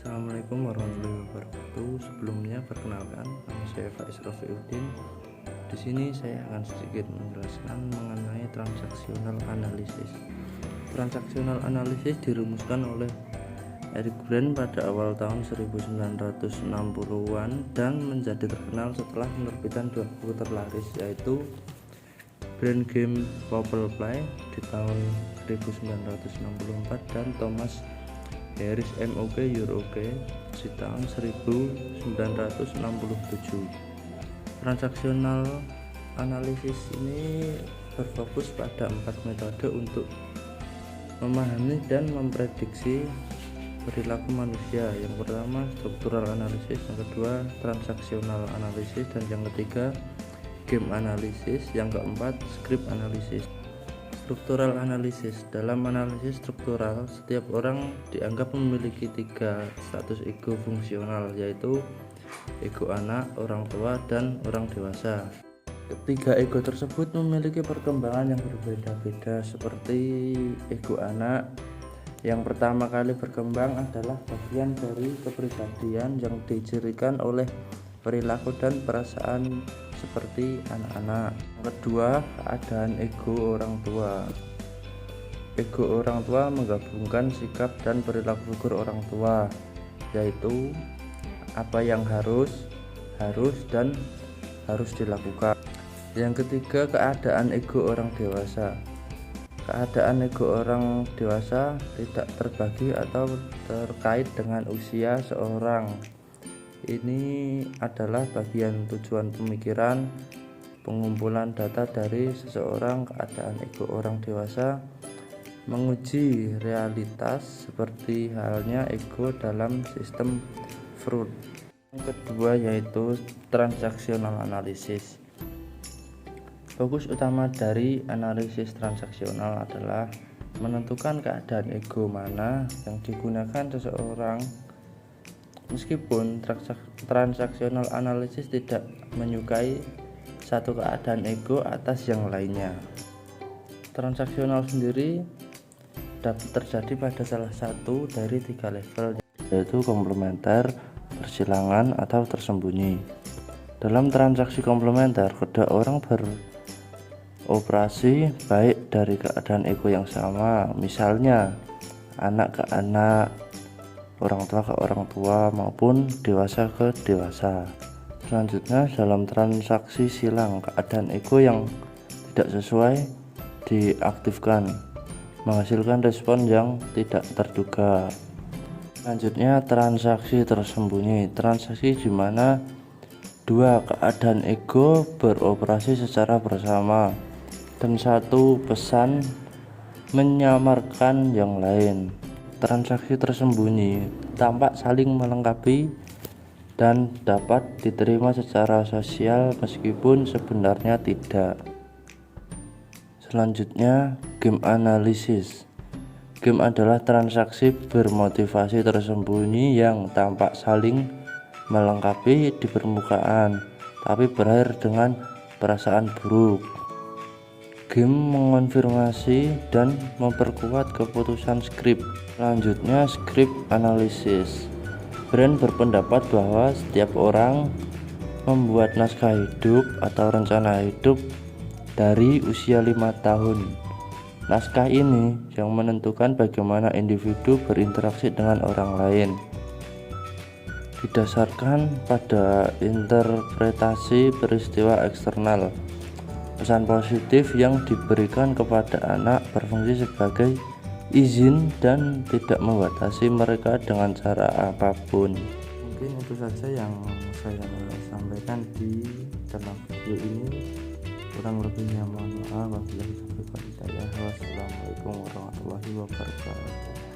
Assalamualaikum warahmatullahi wabarakatuh. Sebelumnya perkenalkan, nama saya Faiz Rafiuddin. Di sini saya akan sedikit menjelaskan mengenai transaksional analisis. Transaksional analisis dirumuskan oleh Eric Brand pada awal tahun 1960-an dan menjadi terkenal setelah penerbitan dua buku terlaris, yaitu Brain Game Popple Play di tahun 1964 dan Thomas Harris MOK Eurok di tahun 1967. Transaksional analisis ini berfokus pada 4 metode untuk memahami dan memprediksi perilaku manusia. Yang pertama struktural analisis, yang kedua transaksional analisis, dan yang ketiga game analisis, yang keempat script analisis. Struktural analisis. Dalam analisis struktural, setiap orang dianggap memiliki 3 status ego fungsional, yaitu ego anak, orang tua, dan orang dewasa. Ketiga ego tersebut memiliki perkembangan yang berbeda-beda. Seperti ego anak, yang pertama kali berkembang adalah bagian dari kepribadian yang dicirikan oleh perilaku dan perasaan seperti anak-anak. Yang kedua, keadaan ego orang tua. Ego orang tua menggabungkan sikap dan perilaku figur orang tua, yaitu apa yang harus dan harus dilakukan. Yang ketiga, keadaan ego orang dewasa. Keadaan ego orang dewasa tidak terbagi atau terkait dengan usia seorang. Ini adalah bagian tujuan pemikiran, pengumpulan data dari seseorang. Keadaan ego orang dewasa menguji realitas seperti halnya ego dalam sistem Freud. Yang kedua yaitu transaksional analisis. Fokus utama dari analisis transaksional adalah menentukan keadaan ego mana yang digunakan seseorang. Meskipun transaksional analisis tidak menyukai satu keadaan ego atas yang lainnya, transaksional sendiri dapat terjadi pada salah satu dari 3 level, yaitu komplementer, persilangan, atau tersembunyi. Dalam transaksi komplementer, kedua orang beroperasi baik dari keadaan ego yang sama, misalnya anak ke anak, orang tua ke orang tua, maupun dewasa ke dewasa. Selanjutnya, dalam transaksi silang, keadaan ego yang tidak sesuai diaktifkan, menghasilkan respon yang tidak terduga. Selanjutnya, transaksi tersembunyi. Transaksi di mana 2 keadaan ego beroperasi secara bersama dan satu pesan menyamarkan yang lain. Transaksi tersembunyi tampak saling melengkapi dan dapat diterima secara sosial meskipun sebenarnya tidak. Selanjutnya, game analisis. Game adalah transaksi bermotivasi tersembunyi yang tampak saling melengkapi di permukaan, tapi berakhir dengan perasaan buruk. Game mengonfirmasi dan memperkuat keputusan skrip. Selanjutnya, script analisis. Brand berpendapat bahwa setiap orang membuat naskah hidup atau rencana hidup dari usia 5 tahun. Naskah ini yang menentukan bagaimana individu berinteraksi dengan orang lain, didasarkan pada interpretasi peristiwa eksternal. Pesan positif yang diberikan kepada anak berfungsi sebagai izin dan tidak membatasi mereka dengan cara apapun. Mungkin itu saja yang saya sampaikan di dalam video ini. Kurang lebihnya mohon maaf. Wabillahi taufiq wal hidayah. Wassalamualaikum warahmatullahi wabarakatuh.